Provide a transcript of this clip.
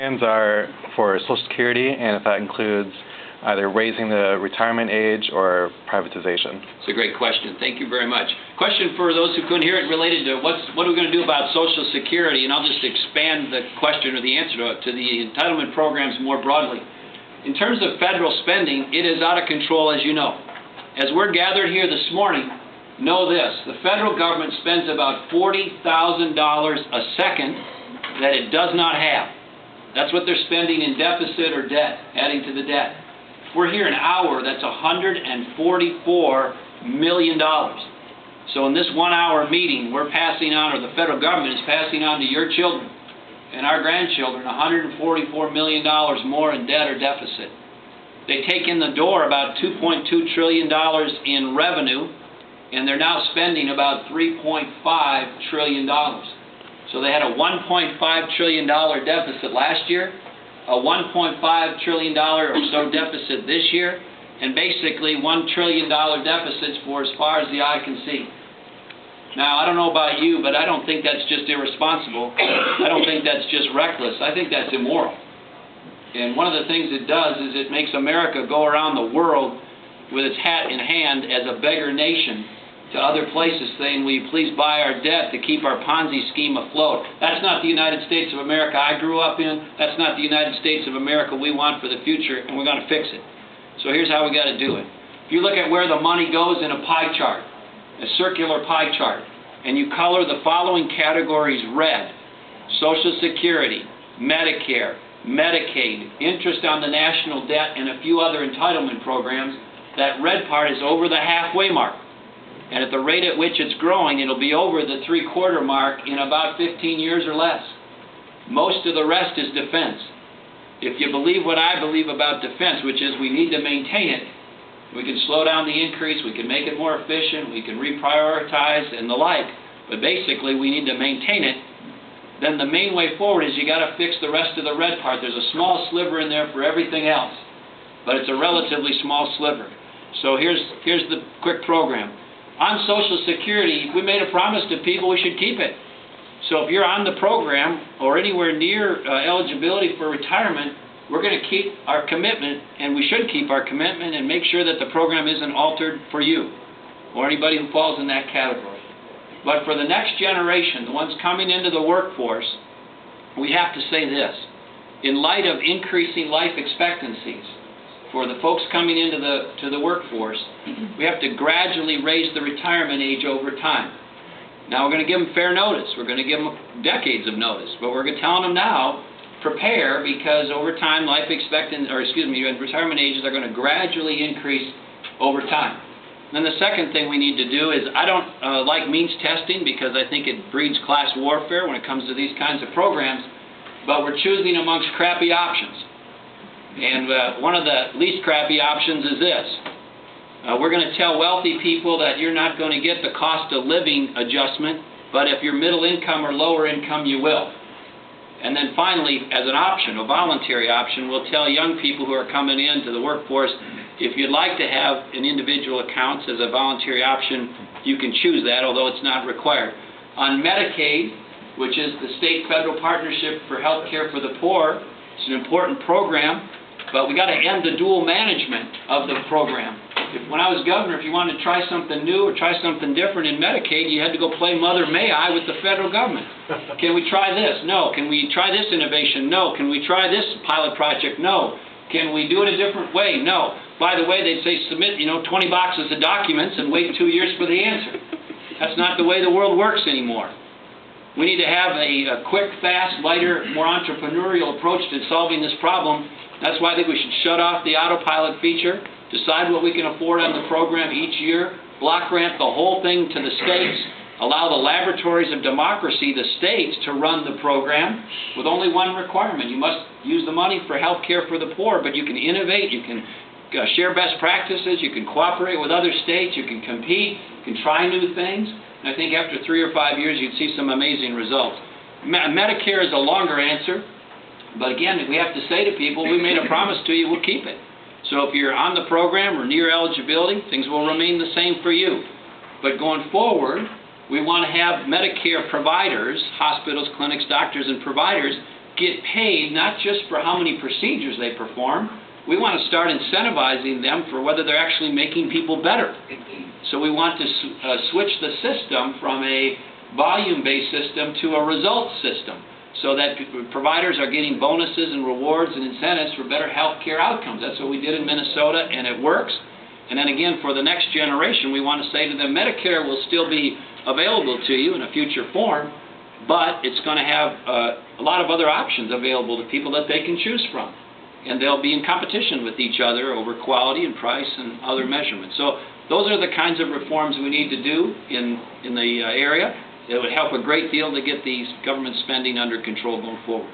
Plans are for Social Security, and if that includes either raising the retirement age or privatization. It's a great question. Thank you very much. Question for those who couldn't hear it related to what are we going to do about Social Security, and I'll just expand the question or the answer to the entitlement programs more broadly. In terms of federal spending, it is out of control, as you know. As we're gathered here this morning, know this: the federal government spends about $40,000 a second that it does not have. That's what they're spending in deficit or debt, adding to the debt. We're here an hour, that's $144 million. So in this 1 hour meeting, we're passing on, or the federal government is passing on to your children and our grandchildren, $144 million more in debt or deficit. They take in the door about $2.2 trillion in revenue, and they're now spending about $3.5 trillion. So they had a $1.5 trillion deficit last year, a $1.5 trillion or so deficit this year, and basically $1 trillion deficits for as far as the eye can see. Now, I don't know about you, but I don't think that's just irresponsible. I don't think that's just reckless. I think that's immoral. And one of the things it does is it makes America go around the world with its hat in hand as a beggar nation to other places saying, will you please buy our debt to keep our Ponzi scheme afloat? That's not the United States of America I grew up in. That's not the United States of America we want for the future, and we're going to fix it. So here's how we got to do it. If you look at where the money goes in a pie chart, a circular pie chart, and you color the following categories red: Social Security, Medicare, Medicaid, interest on the national debt, and a few other entitlement programs, that red part is over the halfway mark. And at the rate at which it's growing, it'll be over the 3/4 mark in about 15 years or less. Most of the rest is defense. If you believe what I believe about defense, which is we need to maintain it, we can slow down the increase, we can make it more efficient, we can reprioritize and the like, but basically we need to maintain it, then the main way forward is you got to fix the rest of the red part. There's a small sliver in there for everything else, but it's a relatively small sliver. So here's the quick program. On Social Security, we made a promise to people we should keep it. So if you're on the program or anywhere near eligibility for retirement, we're going to keep our commitment, and we should keep our commitment and make sure that the program isn't altered for you or anybody who falls in that category. But for the next generation, the ones coming into the workforce, we have to say this: in light of increasing life expectancies, for the folks coming into the workforce, we have to gradually raise the retirement age over time. Now we're going to give them fair notice. We're going to give them decades of notice, but we're telling them now, prepare, because over time retirement ages are going to gradually increase over time. Then the second thing we need to do is, I don't like means testing because I think it breeds class warfare when it comes to these kinds of programs, but we're choosing amongst crappy options. And one of the least crappy options is this. We're going to tell wealthy people that you're not going to get the cost of living adjustment, but if you're middle income or lower income, you will. And then finally, as an option, a voluntary option, we'll tell young people who are coming into the workforce, if you'd like to have an individual account as a voluntary option, you can choose that, although it's not required. On Medicaid, which is the state-federal partnership for health care for the poor, it's an important program. But we got to end the dual management of the program. When I was governor, if you wanted to try something new or try something different in Medicaid, you had to go play Mother May I with the federal government. Can we try this? No. Can we try this innovation? No. Can we try this pilot project? No. Can we do it a different way? No. By the way, they'd say submit 20 boxes of documents and wait 2 years for the answer. That's not the way the world works anymore. We need to have a quick, fast, lighter, more entrepreneurial approach to solving this problem. That's why I think we should shut off the autopilot feature, decide what we can afford on the program each year, block grant the whole thing to the states, allow the laboratories of democracy, the states, to run the program with only one requirement. You must use the money for health care for the poor, but you can innovate, you can share best practices, you can cooperate with other states, you can compete, you can try new things. And I think after 3 or 5 years, you'd see some amazing results. Medicare is a longer answer. But again, we have to say to people, we made a promise to you, we'll keep it. So if you're on the program or near eligibility, things will remain the same for you. But going forward, we want to have Medicare providers, hospitals, clinics, doctors, and providers get paid not just for how many procedures they perform. We want to start incentivizing them for whether they're actually making people better. So we want to switch the system from a volume-based system to a results system, so that providers are getting bonuses and rewards and incentives for better health care outcomes. That's what we did in Minnesota, and it works. And then again, for the next generation, we want to say to them, Medicare will still be available to you in a future form, but it's going to have a lot of other options available to people that they can choose from. And they'll be in competition with each other over quality and price and other measurements. So those are the kinds of reforms we need to do in the area. It would help a great deal to get these government spending under control going forward.